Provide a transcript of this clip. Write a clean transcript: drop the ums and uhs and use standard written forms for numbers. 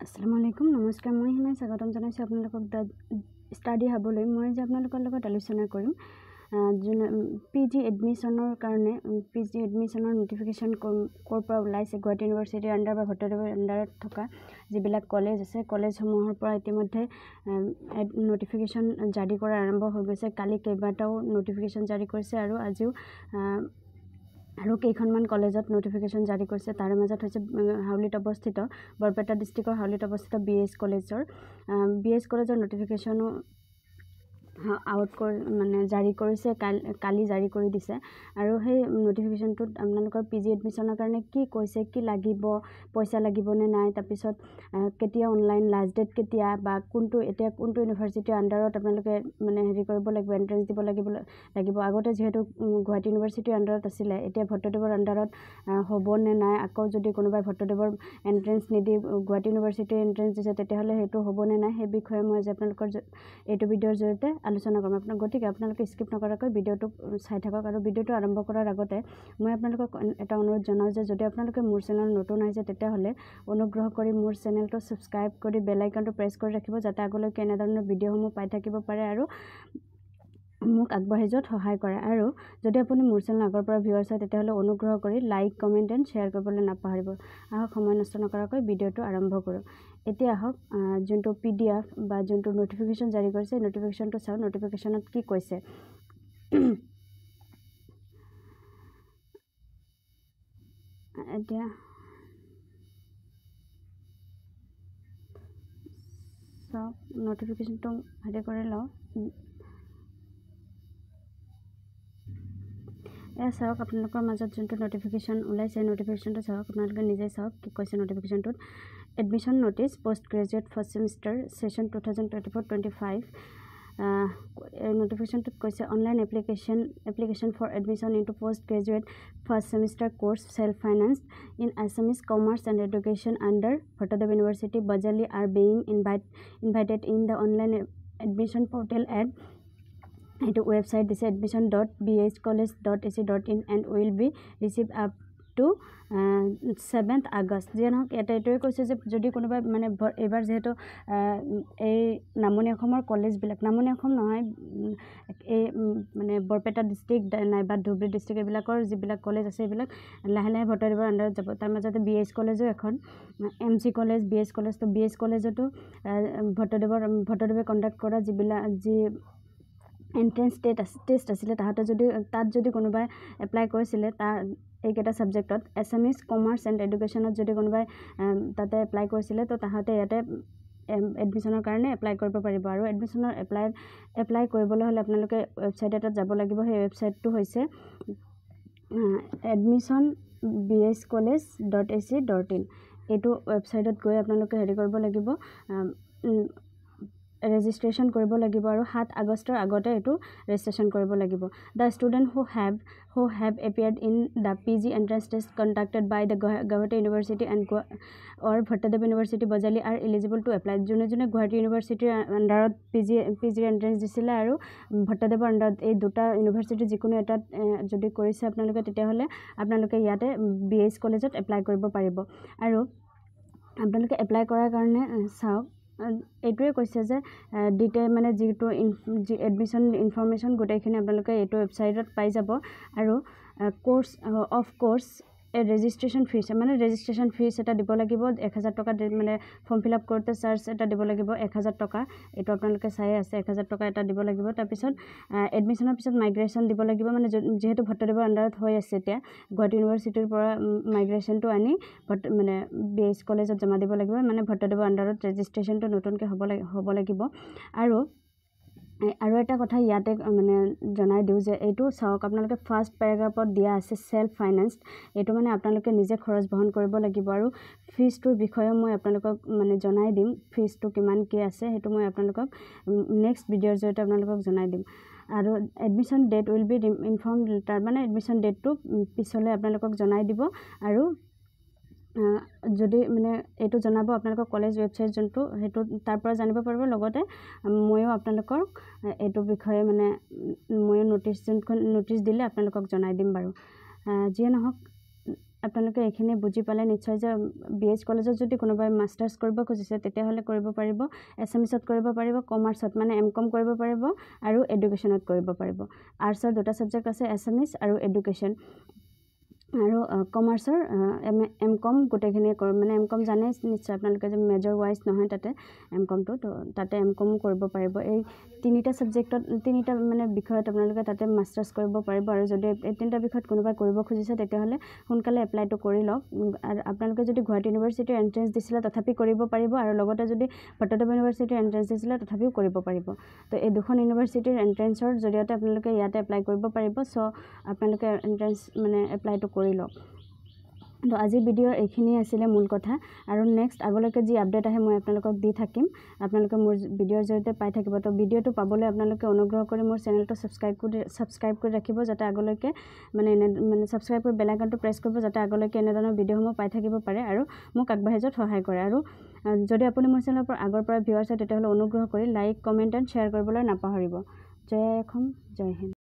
আসসালামু আলাইকুম নমস্কাৰ মই হিনাই স্বাগতম জনাইছোঁ আপোনালোকক ষ্টাডি হাবলৈ মই যে আপোনালোকৰ লগত আলোচনা কৰিম পিজি এডমিশ্যনৰ কাৰণে পিজি এডমিশ্যনৰ নটিফিকেশ্যন ক'ৰ পৰা ওলাইছে গুৱাহাটী ইউনিভাৰ্চিটিৰ আণ্ডাৰ বা ভট্টদেৱৰ আণ্ডাৰত থকা যিবিলাক কলেজ আছে কলেজসমূহৰ পৰা ইতিমধ্যে নটিফিকেশ্যন জাৰি কৰা আৰম্ভ হৈ গৈছে কালি কেইবাটাও নটিফিকেশ্যন জাৰি কৰিছে আৰু আজিও আৰু কেইখনমান কলেজত নটিফিকেশ্যন জাৰি কৰিছে তাৰে মাজত হৈছে হাউলিত অৱস্থিত বৰপেটা ডিষ্ট্ৰিক্টৰ হাউলিত অৱস্থিত বিএছ কলেজৰ নটিফিকেশ্যনো আউট মানে জাৰি কৰিছে কালি জাৰি কৰি দিছে আৰু সেই নটিফিকেশ্যনটোত আপোনালোকৰ পিজি এডমিশ্যনৰ কাৰণে কি কৈছে কি লাগিব পইচা লাগিব নে নাই তাৰপিছত কেতিয়া অনলাইন লাষ্ট ডেট কেতিয়া বা কোনটো ইউনিভাৰ্চিটিৰ আণ্ডাৰত আপোনালোকে মানে হেৰি কৰিব লাগিব এণ্ট্ৰেঞ্চ দিব লাগিব আগতে যিহেতু গুৱাহাটী ইউনিভাৰ্চিটিৰ আণ্ডাৰত আছিলে এতিয়া ভট্টদেৱৰ আণ্ডাৰত হ'ব নে নাই আকৌ যদি কোনোবাই ভট্টদেৱৰ এণ্ট্ৰেঞ্চ নিদি গুৱাহাটী ইউনিভাৰ্চিটিৰ এণ্ট্ৰেঞ্চ দিছে তেতিয়াহ'লে সেইটো হ'ব নে নাই সেই বিষয়ে মই যে আপোনালোকৰ এইটো ভিডিঅ'ৰ জৰিয়তে আলোচনা কৰিম গতিকে আপোনালোকে স্কিপ নকৰাকৈ ভিডিঅ'টো চাই থাকক আৰু ভিডিঅ'টো আৰম্ভ কৰাৰ আগতে মই আপোনালোকক এটা অনুৰোধ জনাওঁ যে যদি আপোনালোকে মোৰ চেনেল নতুন আহিছে তেতিয়াহ'লে অনুগ্ৰহ কৰি মোৰ চেনেলটো ছাবস্ক্ৰাইব কৰি বেল আইকনটো প্ৰেছ কৰি ৰাখিব যাতে আগলৈকে এনেধৰণৰ ভিডিঅ'সমূহ পাই থাকিব পাৰে আৰু মোক আগবাঢ়ি যোৱাত সহায় কৰে আৰু যদি আপুনি মোৰ চেনেল আগৰ পৰা ভিউৱাৰ্ছ হয় তেতিয়াহ'লে অনুগ্ৰহ কৰি লাইক কমেণ্ট এণ্ড শ্বেয়াৰ কৰিবলৈ নাপাহৰিব আহক সময় নষ্ট নকৰাকৈ ভিডিঅ'টো আৰম্ভ কৰোঁ এতিয়া আহক যোনটো PDF বা যোনটো নটিফিকেশ্যন জাৰি কৰিছে নটিফিকেশ্যনটো চাওঁ নটিফিকেশ্যনত কি কৈছে এতিয়া চাওক নটিফিকেশ্যনটো হেৰি কৰি লওঁ এয়া চাওক আপোনালোকৰ মাজত যোনটো নটিফিকেশ্যন ওলাইছে নটিফিকেশ্যনটো চাওক আপোনালোকে নিজে চাওক কি কৈছে নটিফিকেশ্যনটোত admission notice post graduate first semester session 2024-25 নটিফিকেশ্যনটোত কৈছে online application for admission into post graduate first semester course self financed in Assamese commerce and education under Bhattadev university Bajali are being invited in the online admission portal at এইটো website দিছে admission.bhcollege.ac.in and will be received up to 7th August যিয়ে নহওক এটা এইটোৱে কৈছে যে যদি কোনোবাই মানে এইবাৰ যিহেতু এই নামনি অসমৰ কলেজবিলাক নামনি অসম নহয় এই মানে বৰপেটা ডিষ্ট্ৰিক্ট নাইবা ধুবুৰী ডিষ্ট্ৰিক্ট এইবিলাকৰ যিবিলাক কলেজ আছে এইবিলাক লাহে লাহে ভট্টদেৱৰ আণ্ডাৰত যাব তাৰ মাজতে BS কলেজো এখন MC কলেজ BS কলেজ তো BS কলেজতো ভট্টদেৱে কণ্ডাক্ট কৰা যি এণ্ট্ৰেঞ্চ টেষ্ট আছিলে তাত যদি কোনোবাই এপ্লাই কৰিছিলে তাৰ এইকেইটা ছাবজেক্টত এছামিজ কমাৰ্চ এণ্ড এডুকেশ্যনত যদি কোনোবাই তাতে এপ্লাই কৰিছিলে তো তাহাঁতে ইয়াতে এডমিশ্যনৰ কাৰণে এপ্লাই কৰিব পাৰিব আৰু এডমিশ্যনৰ এপ্লাই কৰিবলৈ হ'লে আপোনালোকে ৱেবছাইট এটাত যাব লাগিব সেই ৱেবছাইটটো হৈছে admission.bhcollege.ac.in এইটো ৱেবছাইটত গৈ আপোনালোকে হেৰি কৰিব লাগিব ৰেজিষ্ট্ৰেশ্যন কৰিব লাগিব আৰু 7 আগষ্টৰ আগতে এইটো ৰেজিষ্ট্ৰেশ্যন কৰিব লাগিব the student who have appeared in the PG entrance test conducted by the Guwahati University and or Bhattadev University Bajali are eligible to apply যোনে গুৱাহাটী ইউনিভাৰ্চিটিৰ আণ্ডাৰত PG এণ্ট্ৰেঞ্চ দিছিলে আৰু ভট্টদেৱৰ আণ্ডাৰত এই দুটা ইউনিভাৰ্চিটি যিকোনো এটাত যদি কৰিছে আপোনালোকে তেতিয়াহ'লে আপোনালোকে ইয়াতে BS কলেজত এপ্লাই কৰিব পাৰিব আৰু আপোনালোকে এপ্লাই কৰাৰ কাৰণে চাওক এইটোৱে কৈছে যে ডিটেইল মানে যিটো এডমিশ্যন ইনফৰমেশ্যন গোটেইখিনি আপোনালোকে এইটো ৱেবছাইটত পাই যাব আৰু কোৰ্ছ ৰেজিষ্ট্ৰেশ্যন ফিজ মানে ৰেজিষ্ট্ৰেশ্যন ফিজ এটা দিব লাগিব 1000 টকা মানে ফৰ্ম ফিল আপ কৰোঁতে চাৰ্জ এটা দিব লাগিব 1000 টকা এইটো আপোনালোকে চাই আছে 1000 টকা এটা দিব লাগিব তাৰপিছত এডমিশ্যনৰ পিছত মাইগ্ৰেশ্যন দিব লাগিব মানে যিহেতু ভট্টদেৱৰ আণ্ডাৰত হৈ আছে এতিয়া গুৱাহাটী ইউনিভাৰ্চিটিৰ পৰা মাইগ্ৰেশ্যনটো আনি মানে BS কলেজত জমা দিব লাগিব মানে ভট্টদেৱৰ আণ্ডাৰত ৰেজিষ্ট্ৰেশ্যনটো নতুনকৈ হ'ব লাগিব আৰু এটা কথা ইয়াতে মানে জনাই দিওঁ যে এইটো চাওক আপোনালোকে ফাৰ্ষ্ট পেৰাগ্ৰাফত দিয়া আছে চেল্ফ ফাইনেন্সড এইটো মানে আপোনালোকে নিজে খৰচ বহন কৰিব লাগিব আৰু ফিজটোৰ বিষয়ে মই আপোনালোকক মানে জনাই দিম ফিজটো কিমান কি আছে সেইটো মই আপোনালোকক নেক্সট ভিডিঅ'ৰ জৰিয়তে আপোনালোকক জনাই দিম আৰু admission date will be inform letter মানে এডমিশ্যন ডেটটো পিছলৈ আপোনালোকক জনাই দিব আৰু যদি মানে এইটো জনাব আপোনালোকৰ কলেজ ৱেবছাইট যোনটো সেইটো তাৰ পৰা জানিব পাৰিব লগতে ময়ো আপোনালোকৰ এইটো বিষয়ে মানে ময়ো নটিচ দিলে আপোনালোকক জনাই দিম বাৰু যিয়ে নহওক আপোনালোকে এইখিনি বুজি পালে নিশ্চয় যে BH কলেজত যদি কোনোবাই মাষ্টাৰ্ছ কৰিব খুজিছে তেতিয়াহ'লে কৰিব পাৰিব, এছএমএছত কৰিব পাৰিব, কমাৰ্চত মানে MCOM কৰিব পাৰিব আৰু এডুকেশ্যনত কৰিব পাৰিব। আৰ্টছৰ দুটা ছাবজেক্ট আছে, এছএমএছ আৰু এডুকেশ্যন। আৰু কমাৰ্চৰ MCOM গোটেইখিনি মানে MCOM জানে নিশ্চয় আপোনালোকে যে মেজৰ ৱাইজ নহয় তাতে MCOMটো, তো তাতে MCOM কৰিব পাৰিব। এই তিনিটা ছাবজেক্টত তিনিটা মানে বিষয়ত আপোনালোকে তাতে মাষ্টাৰ্ছ কৰিব পাৰিব। আৰু যদি এই তিনিটা বিষয়ত কোনোবাই কৰিব খুজিছে তেতিয়াহ'লে সোনকালে এপ্লাইটো কৰি লওক। আৰু আপোনালোকে যদি গুৱাহাটী ইউনিভাৰ্চিটিৰ এণ্ট্ৰেঞ্চ দিছিলে তথাপি কৰিব পাৰিব, আৰু লগতে যদি ভট্টদেৱ ইউনিভাৰ্চিটিৰ এণ্ট্ৰেঞ্চ দিছিলে তথাপিও কৰিব পাৰিব। তো এই দুখন ইউনিভাৰ্চিটিৰ এণ্ট্ৰেঞ্চৰ জৰিয়তে আপোনালোকে ইয়াতে এপ্লাই কৰিব পাৰিব। চ' আপোনালোকে এণ্ট্ৰেঞ্চ মানে এপ্লাইটো কৰি লওক। তো আজিৰ ভিডিঅ'ৰ এইখিনি আছিলে মূল কথা। আৰু নেক্সট আগলৈকে যি আপডেট আহে মই আপোনালোকক দি থাকিম, আপোনালোকে মোৰ ভিডিঅ'ৰ জৰিয়তে পাই থাকিব। তো ভিডিঅ'টো পাবলৈ আপোনালোকে অনুগ্ৰহ কৰি মোৰ চেনেলটো ছাবস্ক্ৰাইব কৰি ৰাখিব, যাতে আগলৈকে মানে ছাবস্ক্ৰাইব কৰি বেল আইকনটো প্ৰেছ কৰিব, যাতে আগলৈকে এনেধৰণৰ ভিডিঅ'সমূহ পাই থাকিব পাৰে আৰু মোক আগবাঢ়ি যোৱাত সহায় কৰে। আৰু যদি আপুনি মোৰ চেনেলৰ পৰা আগৰ পৰা ভিউৱাৰ্ছ হয় তেতিয়াহ'লে অনুগ্ৰহ কৰি লাইক, কমেণ্ট এণ্ড শ্বেয়াৰ কৰিবলৈ নাপাহৰিব। জয় অসম, জয় হিন্দ।